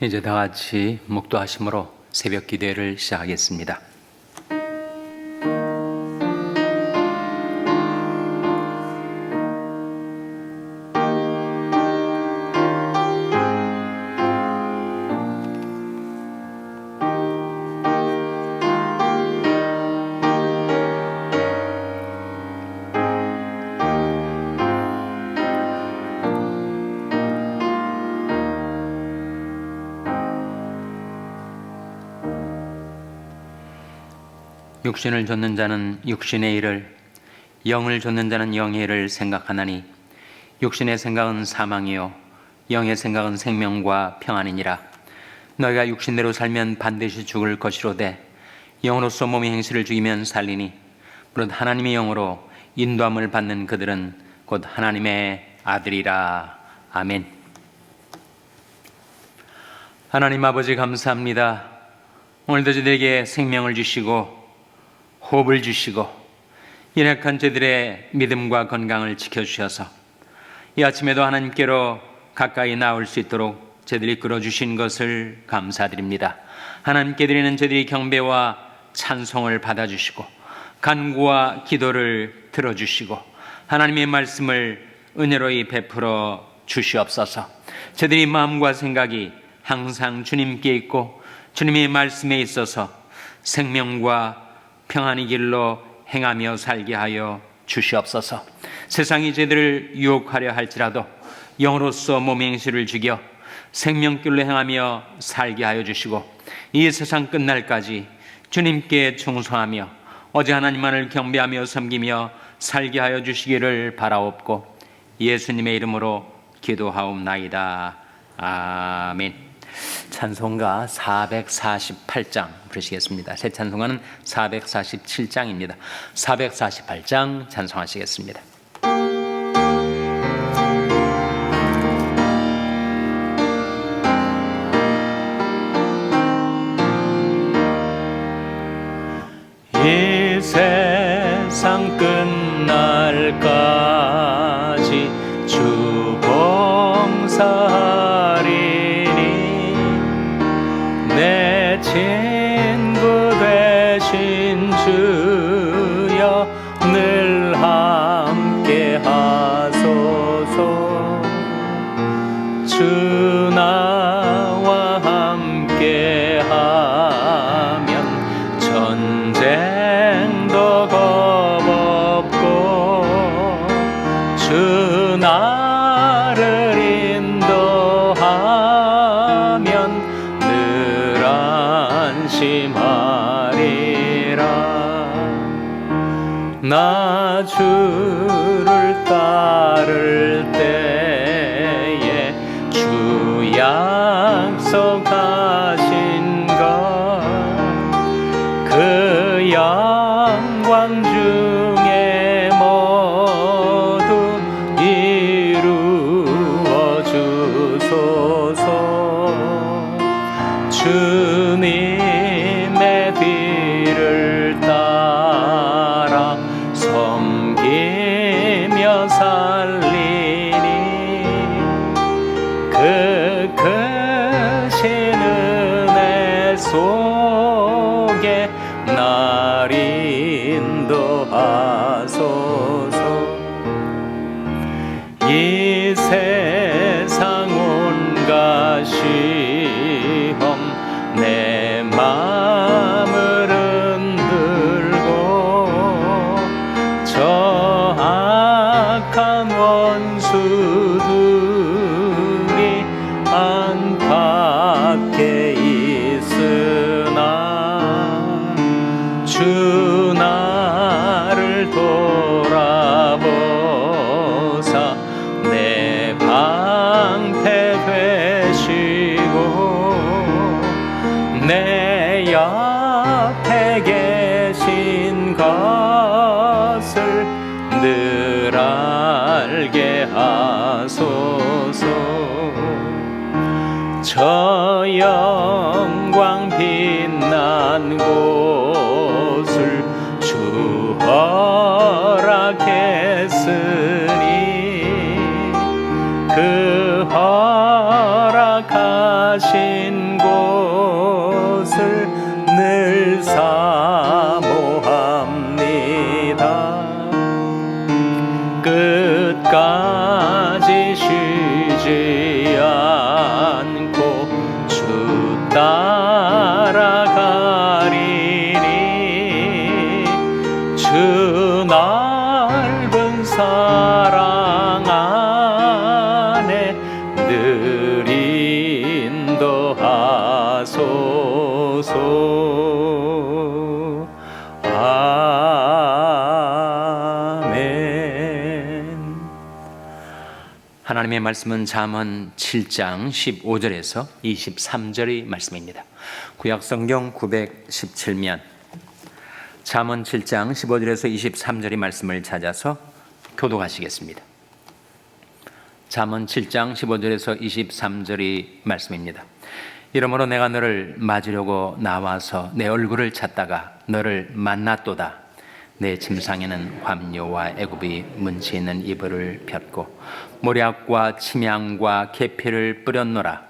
이제 다 같이 묵도하심으로 새벽 기도회를 시작하겠습니다. 육신을 좇는 자는 육신의 일을, 영을 좇는 자는 영의 일을 생각하나니 육신의 생각은 사망이요 영의 생각은 생명과 평안이니라. 너희가 육신대로 살면 반드시 죽을 것이로되 영으로서 몸의 행실을 죽이면 살리니 무릇 하나님의 영으로 인도함을 받는 그들은 곧 하나님의 아들이라. 아멘. 하나님 아버지 감사합니다. 오늘도 저희에게 생명을 주시고 호흡을 주시고 연약한 저희들의 믿음과 건강을 지켜주셔서 이 아침에도 하나님께로 가까이 나올 수 있도록 저희들이 끌어주신 것을 감사드립니다. 하나님께 드리는 저희들의 경배와 찬송을 받아주시고 간구와 기도를 들어주시고 하나님의 말씀을 은혜로이 베풀어 주시옵소서. 저희들의 마음과 생각이 항상 주님께 있고 주님의 말씀에 있어서 생명과 평안의 길로 행하며 살게 하여 주시옵소서. 세상이 저희들을 유혹하려 할지라도 영으로서 몸의 행실을 죽여 생명길로 행하며 살게 하여 주시고 이 세상 끝날까지 주님께 충성하며 오직 하나님만을 경배하며 섬기며 살게 하여 주시기를 바라옵고 예수님의 이름으로 기도하옵나이다. 아멘. 찬송가 448장 부르시겠습니다. 새 찬송가는 447장입니다. 448장 찬송하시겠습니다. 이 세상 끝날까지 주 봉사하리니 내 친구 되신 주여 늘 함께 하소서. 주 나와 함께 하면 전쟁도 겁없고 주 나를 인도하면 늘 안심하리라. 나 주를 따를 때에 주 약속하신 것 그 영광 중에 모두 이루어 주소서. 주님의 뒤를 따라 섬기며 살리니 그 크신 은혜 속에 날 인도하소서. 이 세상 온갖 시험 내 마음을 흔들고 저 악한 원수들이 안팎에 있으나 주 나를 돌아보사 내 방패 되시고 내 옆에 계신 것을 늘 알게 하소서. 저 영광 빛난 곳을 주 허락했으니 그 허락하신 끝까지 쉬지 않고 주 따라가리니 주 넓은 사랑 안에 늘 인도하소서. 아멘. 하나님의 말씀은 잠언 7장 15절에서 23절의 말씀입니다. 구약성경 917면 잠언 7장 15절에서 23절의 말씀을 찾아서 교독하시겠습니다. 잠언 7장 15절에서 23절의 말씀입니다. 이러므로 내가 너를 맞으려고 나와서 내 얼굴을 찾다가 너를 만났도다. 내 침상에는 함료와 애굽이 문치 있는 이불을 폈고 모략과 침향과 계피를 뿌렸노라.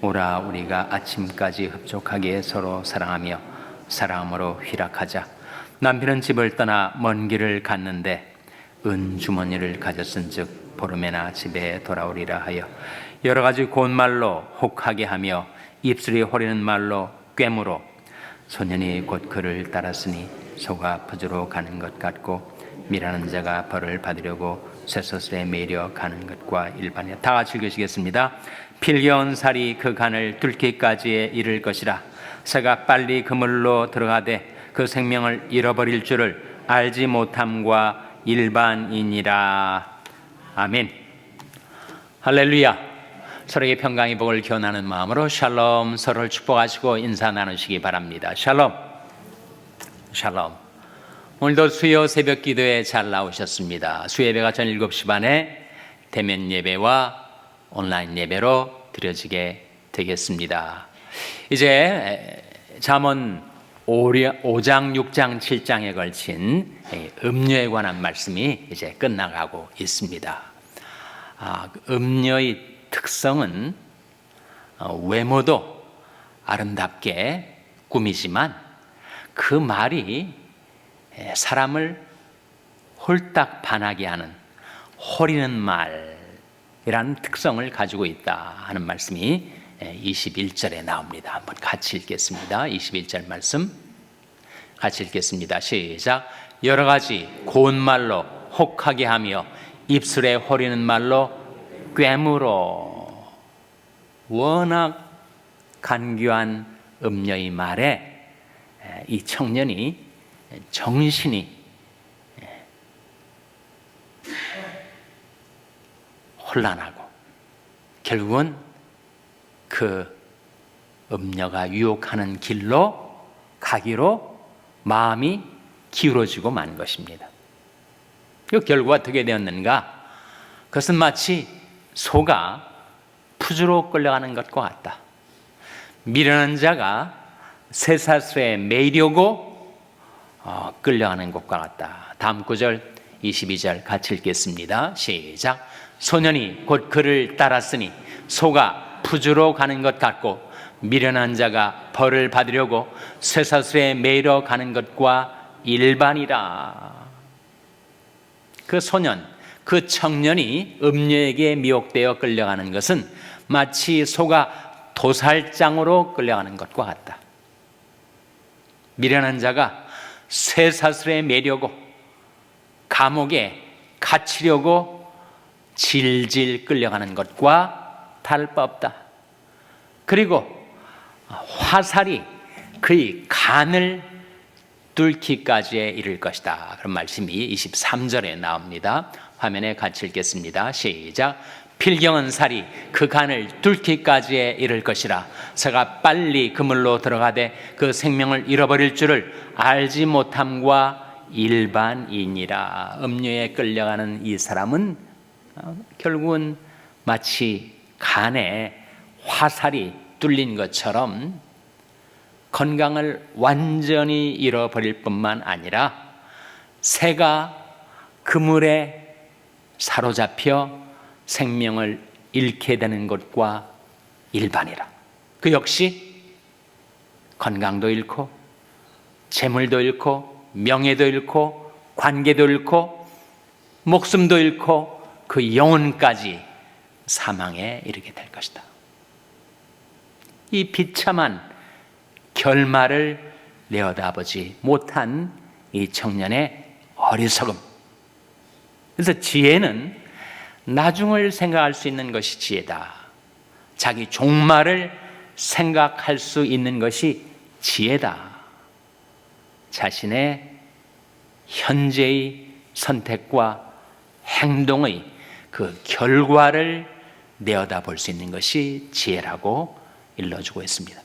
오라 우리가 아침까지 흡족하게 서로 사랑하며 사랑함으로 희락하자. 남편은 집을 떠나 먼 길을 갔는데 은주머니를 가졌은즉 보름에나 집에 돌아오리라 하여 여러 가지 고운 말로 혹하게 하며 입술이 호리는 말로 꿰물어 소년이 곧 그를 따랐으니 소가 퍼주러 가는 것 같고 미라는 자가 벌을 받으려고 쇠사슬에 매려 가는 것과 일반이야. 다 같이 읽으시겠습니다. 필겨운 살이 그 간을 뚫기까지에 이를 것이라. 새가 빨리 그물로 들어가되 그 생명을 잃어버릴 줄을 알지 못함과 일반이니라. 아멘. 할렐루야. 서로에게 평강의 복을 기원하는 마음으로 샬롬, 서로를 축복하시고 인사 나누시기 바랍니다. 샬롬. 샬롬. 오늘도 수요 새벽 기도에 잘 나오셨습니다. 수요 예배가 전 7시 반에 대면 예배와 온라인 예배로 드려지게 되겠습니다. 이제 잠언 5장, 6장, 7장에 걸친 음료에 관한 말씀이 이제 끝나가고 있습니다. 음료의 특성은 외모도 아름답게 꾸미지만 그 말이 사람을 홀딱 반하게 하는 호리는 말이라는 특성을 가지고 있다 하는 말씀이 21절에 나옵니다. 한번 같이 읽겠습니다. 21절 말씀 같이 읽겠습니다. 시작. 여러 가지 고운 말로 혹하게 하며 입술에 호리는 말로 꿰물어. 워낙 간교한 음녀의 말에 이 청년이 정신이 혼란하고 결국은 그 음녀가 유혹하는 길로 가기로 마음이 기울어지고 만 것입니다. 그 결과가 어떻게 되었는가? 그것은 마치 소가 푸주로 끌려가는 것과 같다. 미련한 자가 쇠사슬에 매이려고 끌려가는 것과 같다. 다음 구절 22절 같이 읽겠습니다. 시작. 소년이 곧 그를 따랐으니 소가 푸주로 가는 것 같고 미련한 자가 벌을 받으려고 쇠사슬에 매이러 가는 것과 일반이라. 그 소년, 그 청년이 음녀에게 미혹되어 끌려가는 것은 마치 소가 도살장으로 끌려가는 것과 같다. 미련한 자가 쇠사슬에 매려고 감옥에 갇히려고 질질 끌려가는 것과 다를 바 없다. 그리고 화살이 그의 간을 뚫기까지에 이를 것이다. 그런 말씀이 23절에 나옵니다. 화면에 같이 읽겠습니다. 시작. 필경은 살이 그 간을 뚫기까지에 이를 것이라. 새가 빨리 그물로 들어가되 그 생명을 잃어버릴 줄을 알지 못함과 일반이니라. 음료에 끌려가는 이 사람은 결국은 마치 간에 화살이 뚫린 것처럼 건강을 완전히 잃어버릴 뿐만 아니라 새가 그물에 사로잡혀 생명을 잃게 되는 것과 일반이라. 그 역시 건강도 잃고 재물도 잃고 명예도 잃고 관계도 잃고 목숨도 잃고 그 영혼까지 사망에 이르게 될 것이다. 이 비참한 결말을 내어다보지 못한 이 청년의 어리석음. 그래서 지혜는 나중을 생각할 수 있는 것이 지혜다. 자기 종말을 생각할 수 있는 것이 지혜다. 자신의 현재의 선택과 행동의 그 결과를 내어다볼 수 있는 것이 지혜라고 일러주고 있습니다.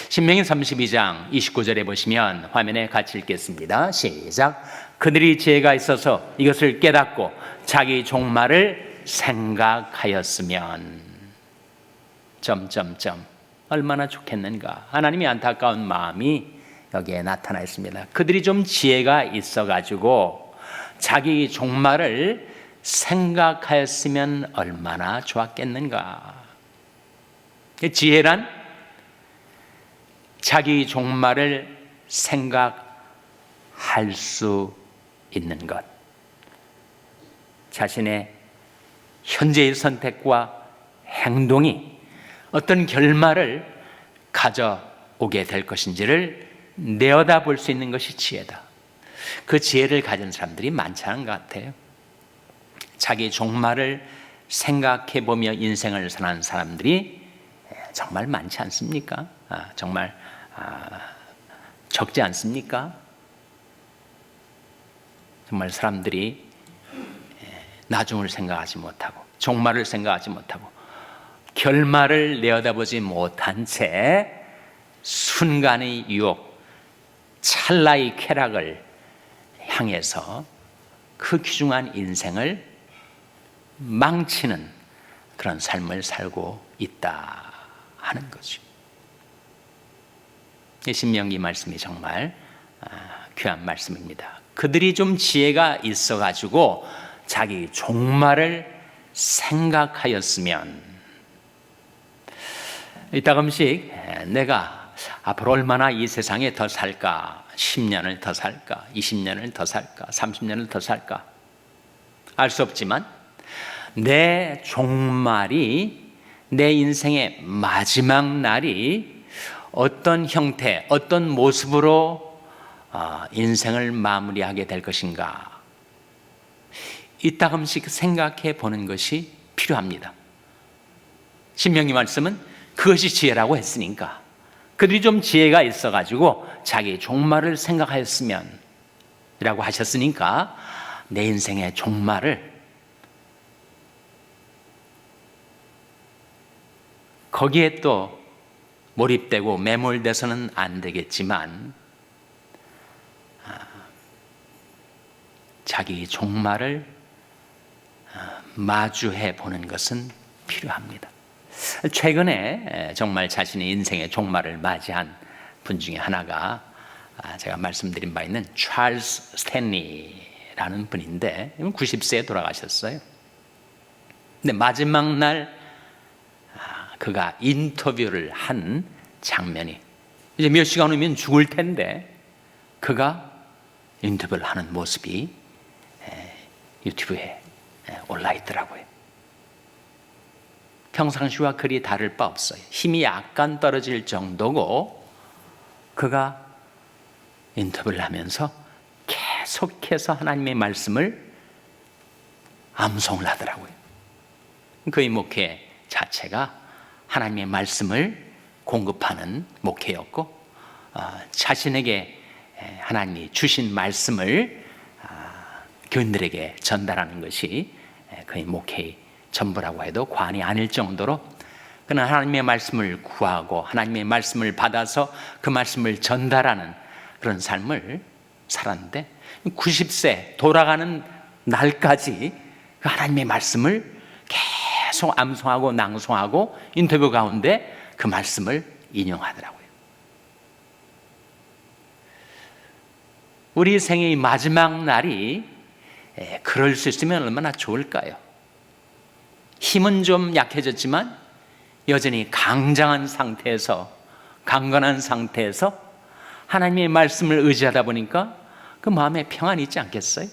신명기 32장 29절에 보시면 화면에 같이 읽겠습니다. 시작. 그들이 지혜가 있어서 이것을 깨닫고 자기 종말을 생각하였으면 얼마나 좋겠는가. 하나님이 안타까운 마음이 여기에 나타나 있습니다. 그들이 좀 지혜가 있어가지고 자기 종말을 생각하였으면 얼마나 좋았겠는가. 지혜란 자기 종말을 생각할 수 있는 것, 자신의 현재의 선택과 행동이 어떤 결말을 가져오게 될 것인지를 내어다볼 수 있는 것이 지혜다. 그 지혜를 가진 사람들이 많지 않은 것 같아요. 자기 종말을 생각해보며 인생을 사는 사람들이 정말 많지 않습니까? 정말 적지 않습니까? 정말 사람들이 나중을 생각하지 못하고 종말을 생각하지 못하고 결말을 내어다보지 못한 채 순간의 유혹, 찰나의 쾌락을 향해서 그 귀중한 인생을 망치는 그런 삶을 살고 있다 하는 거죠. 신명기 말씀이 정말 귀한 말씀입니다. 그들이 좀 지혜가 있어가지고 자기 종말을 생각하였으면, 이따금씩 내가 앞으로 얼마나 이 세상에 더 살까, 10년을 더 살까, 20년을 더 살까, 30년을 더 살까 알 수 없지만 내 종말이, 내 인생의 마지막 날이 어떤 형태, 어떤 모습으로 인생을 마무리하게 될 것인가, 이따금씩 생각해 보는 것이 필요합니다. 신명기 말씀은 그것이 지혜라고 했으니까, 그들이 좀 지혜가 있어가지고 자기 종말을 생각하였으면 이라고 하셨으니까 내 인생의 종말을 거기에 또 몰입되고 매몰돼서는 안 되겠지만 자기 종말을 마주해 보는 것은 필요합니다. 최근에 정말 자신의 인생의 종말을 맞이한 분 중에 하나가 제가 말씀드린 바 있는 찰스 스탠리라는 분인데 90세에 돌아가셨어요. 근데 마지막 날 그가 인터뷰를 한 장면이, 이제 몇 시간 후면 죽을 텐데 그가 인터뷰를 하는 모습이 유튜브에 올라 있더라고요. 평상시와 그리 다를 바 없어요. 힘이 약간 떨어질 정도고 그가 인터뷰를 하면서 계속해서 하나님의 말씀을 암송을 하더라고요. 그의 목회 자체가 하나님의 말씀을 공급하는 목회였고, 자신에게 하나님이 주신 말씀을 교인들에게 전달하는 것이 그의 목회의 전부라고 해도 과언이 아닐 정도로 그는 하나님의 말씀을 구하고 하나님의 말씀을 받아서 그 말씀을 전달하는 그런 삶을 살았는데, 90세 돌아가는 날까지 그 하나님의 말씀을 계속 암송하고 낭송하고 인터뷰 가운데 그 말씀을 인용하더라고요. 우리 생의 마지막 날이 그럴 수 있으면 얼마나 좋을까요? 힘은 좀 약해졌지만 여전히 강장한 상태에서, 강건한 상태에서 하나님의 말씀을 의지하다 보니까 그 마음에 평안이 있지 않겠어요?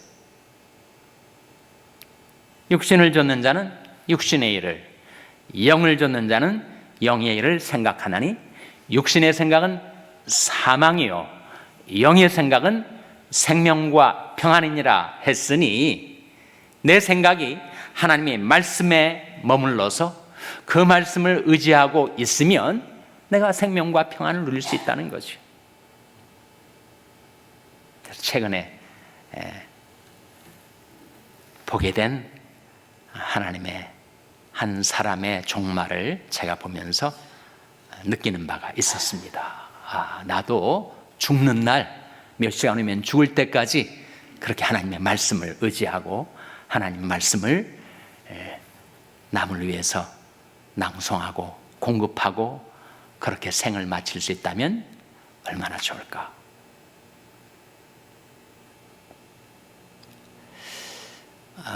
육신을 좇는 자는 육신의 일을, 영을 좇는 자는 영의 일을 생각하나니 육신의 생각은 사망이요 영의 생각은 생명과 평안이니라 했으니, 내 생각이 하나님의 말씀에 머물러서 그 말씀을 의지하고 있으면 내가 생명과 평안을 누릴 수 있다는 거죠. 최근에 보게 된 하나님의 한 사람의 종말을 제가 보면서 느끼는 바가 있었습니다. 나도 죽는 날 몇 시간 후면 죽을 때까지 그렇게 하나님의 말씀을 의지하고 하나님 말씀을 남을 위해서 낭송하고 공급하고 그렇게 생을 마칠 수 있다면 얼마나 좋을까.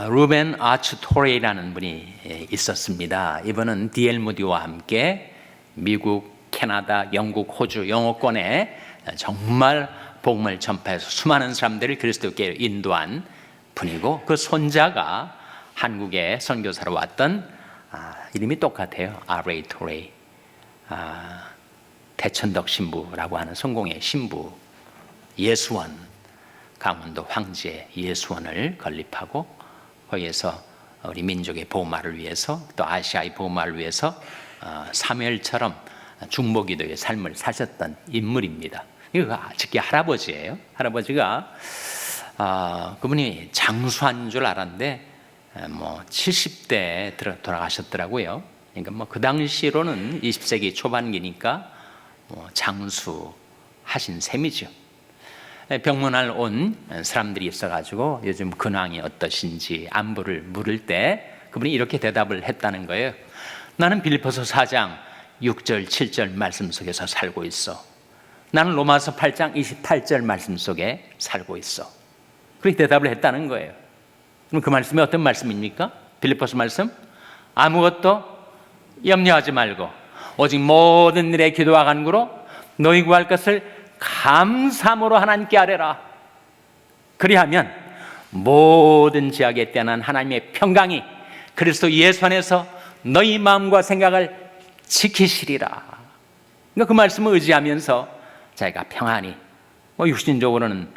루벤 아츠 토레이라는 분이 있었습니다. 이분은 D.L. 무디와 함께 미국, 캐나다, 영국, 호주 영어권에 정말 복음을 전파해서 수많은 사람들을 그리스도께 인도한 분이고, 그 손자가 한국에 선교사로 왔던 이름이 똑같아요. R.A. 토레이, 대천덕 신부라고 하는 성공의 신부, 예수원, 강원도 황제 예수원을 건립하고 거기에서 우리 민족의 복음화를 위해서 또 아시아의 복음화를 위해서 사무엘처럼 중보기도의 삶을 사셨던 인물입니다. 이거 직계 할아버지예요. 할아버지가 그분이 장수한 줄 알았는데 70대에 돌아가셨더라고요. 그러니까 그 당시로는 20세기 초반기니까 장수하신 셈이죠. 병문안 온 사람들이 있어가지고 요즘 근황이 어떠신지 안부를 물을 때 그분이 이렇게 대답을 했다는 거예요. 나는 빌립보서 4장 6절 7절 말씀 속에서 살고 있어. 나는 로마서 8장 28절 말씀 속에 살고 있어. 그렇게 대답을 했다는 거예요. 그럼 그 말씀이 어떤 말씀입니까? 빌립보서 말씀? 아무것도 염려하지 말고 오직 모든 일에 기도와 간구로 너희 구할 것을 감사함으로 하나님께 아뢰라. 그리하면 모든 지약에 뛰어난 하나님의 평강이 그리스도 예수 안에서 너희 마음과 생각을 지키시리라. 그러니까 그 말씀을 의지하면서 자기가 평안히 육신적으로는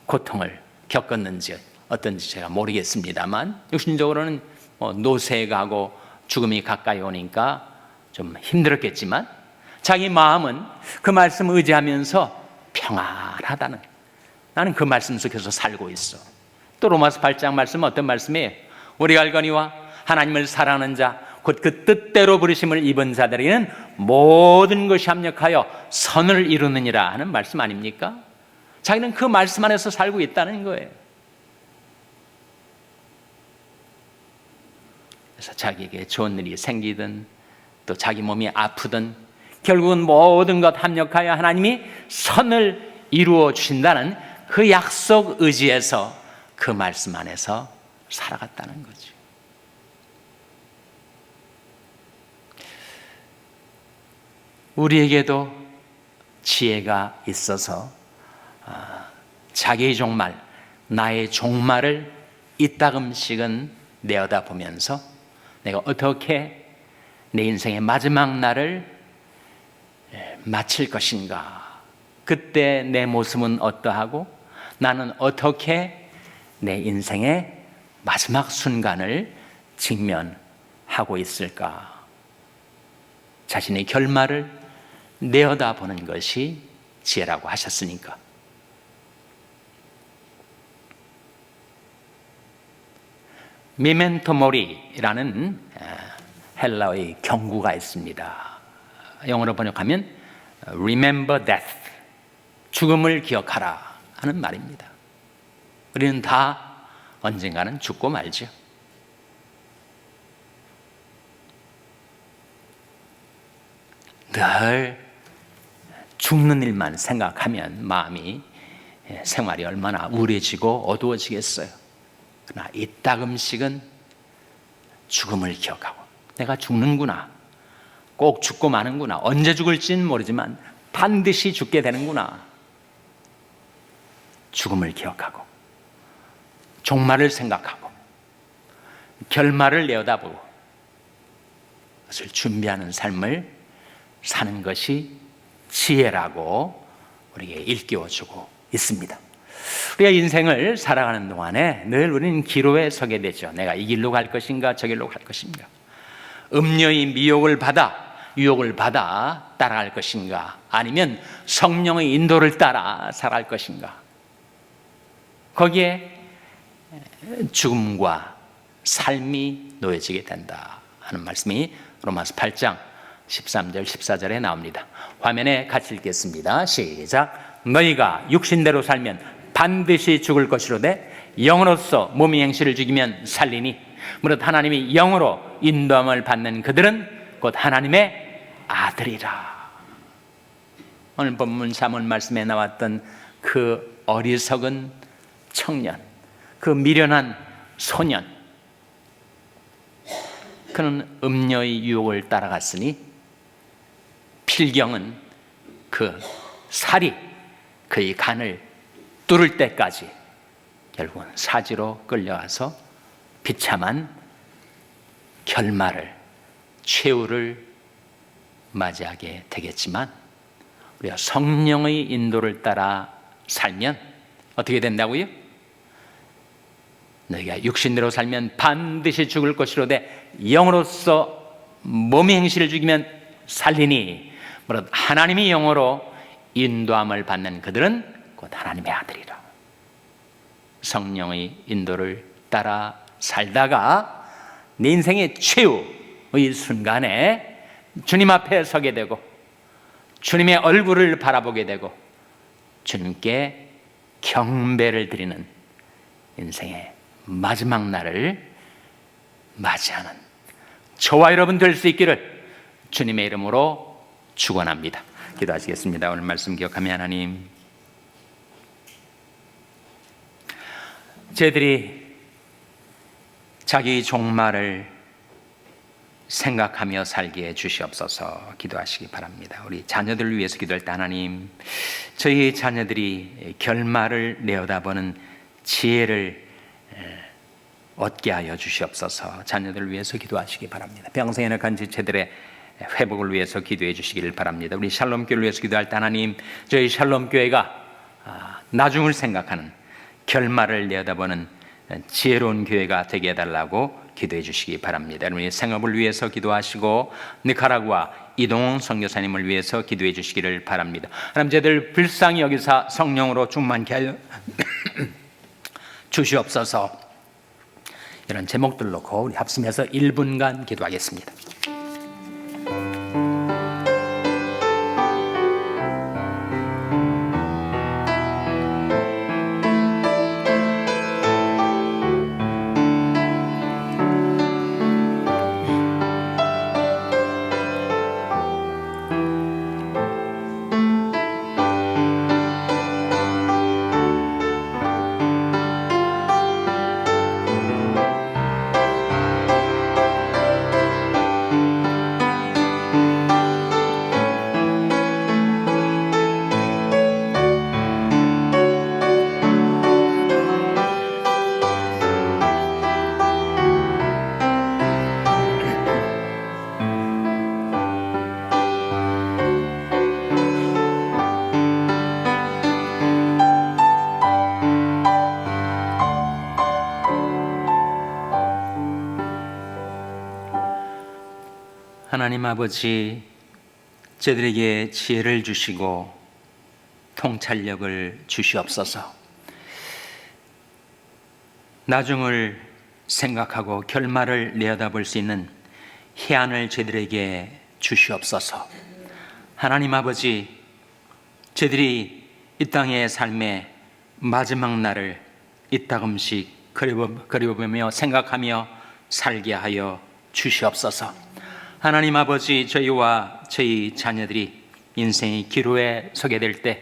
고통을 겪었는지 어떤지 제가 모르겠습니다만 육신적으로는 노쇠에 가고 죽음이 가까이 오니까 좀 힘들었겠지만 자기 마음은 그 말씀을 의지하면서 평안하다는, 나는 그 말씀 속에서 살고 있어. 또 로마서 8장 말씀은 어떤 말씀이에요? 우리가 알거니와 하나님을 사랑하는 자 곧 그 뜻대로 부르심을 입은 자들에게는 모든 것이 합력하여 선을 이루느니라 하는 말씀 아닙니까? 자기는 그 말씀 안에서 살고 있다는 거예요. 그래서 자기에게 좋은 일이 생기든 또 자기 몸이 아프든 결국은 모든 것 합력하여 하나님이 선을 이루어 주신다는 그 약속 의지에서 그 말씀 안에서 살아갔다는 거죠. 우리에게도 지혜가 있어서 자기의 종말, 나의 종말을 이따금씩은 내어다보면서 내가 어떻게 내 인생의 마지막 날을 마칠 것인가, 그때 내 모습은 어떠하고 나는 어떻게 내 인생의 마지막 순간을 직면하고 있을까, 자신의 결말을 내어다보는 것이 지혜라고 하셨으니까. 미멘토 모리라는 헬라어의 경구가 있습니다. 영어로 번역하면 Remember death, 죽음을 기억하라 하는 말입니다. 우리는 다 언젠가는 죽고 말죠. 늘 죽는 일만 생각하면 마음이, 생활이 얼마나 우울해지고 어두워지겠어요. 그러나 이따금씩은 죽음을 기억하고 내가 죽는구나, 꼭 죽고 마는구나, 언제 죽을지는 모르지만 반드시 죽게 되는구나, 죽음을 기억하고 종말을 생각하고 결말을 내어다보고 그것을 준비하는 삶을 사는 것이 지혜라고 우리에게 일깨워주고 있습니다. 우리가 인생을 살아가는 동안에 늘 우리는 기로에 서게 되죠. 내가 이 길로 갈 것인가 저 길로 갈 것인가, 음녀의 미혹을 받아 유혹을 받아 따라갈 것인가, 아니면 성령의 인도를 따라 살아갈 것인가. 거기에 죽음과 삶이 놓여지게 된다 하는 말씀이 로마서 8장 13절 14절에 나옵니다. 화면에 같이 읽겠습니다. 시작. 너희가 육신대로 살면 반드시 죽을 것이로되 영으로서 몸의 행실을 죽이면 살리니 무릇 하나님이 영으로 인도함을 받는 그들은 곧 하나님의 아들이라. 오늘 본문 사문 말씀에 나왔던 그 어리석은 청년, 그 미련한 소년, 그는 음녀의 유혹을 따라갔으니 필경은 그 살이 그의 간을 뚫을 때까지 결국은 사지로 끌려가서 비참한 결말을, 최후를 맞이하게 되겠지만, 우리가 성령의 인도를 따라 살면 어떻게 된다고요? 너희가 육신대로 살면 반드시 죽을 것이로되 영으로서 몸의 행실을 죽이면 살리니 무릇 하나님이 영으로 인도함을 받는 그들은 곧 하나님의 아들이라. 성령의 인도를 따라 살다가 내 인생의 최후의 순간에 주님 앞에 서게 되고 주님의 얼굴을 바라보게 되고 주님께 경배를 드리는 인생의 마지막 날을 맞이하는 저와 여러분 될 수 있기를 주님의 이름으로 축원합니다. 기도하시겠습니다. 오늘 말씀 기억하며 하나님, 저희들이 자기 종말을 생각하며 살게 주시옵소서 기도하시기 바랍니다. 우리 자녀들을 위해서 기도할 때 하나님, 저희 자녀들이 결말을 내어다보는 지혜를 얻게 하여 주시옵소서. 자녀들을 위해서 기도하시기 바랍니다. 평생에 악한 지체들의 회복을 위해서 기도해 주시기를 바랍니다. 우리 샬롬교회를 위해서 기도할 때 하나님, 저희 샬롬교회가 나중을 생각하는 결말을 내어다보는 지혜로운 교회가 되게 해달라고 기도해 주시기 바랍니다. 우리 생업을 위해서 기도하시고 니카라구아 이동홍 선교사님을 위해서 기도해 주시기를 바랍니다. 하나님, 저희들 불쌍히 여기사 성령으로 충만케 하여 주시옵소서. 이런 제목들 놓고 우리 합심해서 1분간 기도하겠습니다. 하나님 아버지, 저희들에게 지혜를 주시고 통찰력을 주시옵소서. 나중을 생각하고 결말을 내다볼 수 있는 희안을 저희들에게 주시옵소서. 하나님 아버지, 저희들이 이 땅의 삶의 마지막 날을 이따금씩 그려보며 생각하며 살게 하여 주시옵소서. 하나님 아버지, 저희와 저희 자녀들이 인생의 기로에 서게 될 때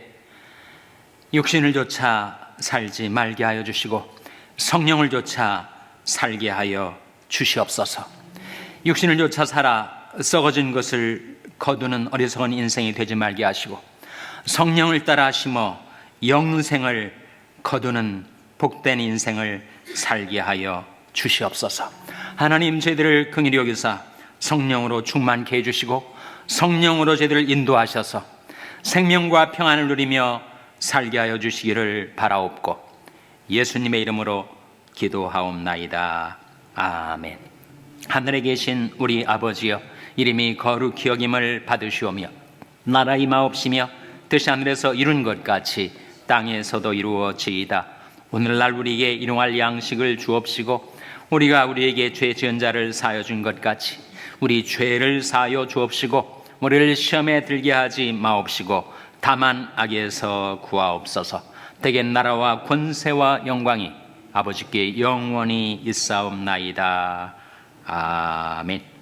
육신을 조차 살지 말게 하여 주시고 성령을 조차 살게 하여 주시옵소서. 육신을 조차 살아 썩어진 것을 거두는 어리석은 인생이 되지 말게 하시고 성령을 따라 심어 영생을 거두는 복된 인생을 살게 하여 주시옵소서. 하나님, 저희들을 긍휼히 여기사 성령으로 충만케 해주시고 성령으로 저희들을 인도하셔서 생명과 평안을 누리며 살게 하여 주시기를 바라옵고 예수님의 이름으로 기도하옵나이다. 아멘. 하늘에 계신 우리 아버지여, 이름이 거룩히 여김을 받으시오며 나라 임하옵시며 뜻이 하늘에서 이룬 것 같이 땅에서도 이루어지이다. 오늘날 우리에게 일용할 양식을 주옵시고 우리가 우리에게 죄 지은 자를 사하여 준 것 같이 우리 죄를 사하여 주옵시고 우리를 시험에 들게 하지 마옵시고 다만 악에서 구하옵소서. 대개 나라와 권세와 영광이 아버지께 영원히 있사옵나이다. 아멘.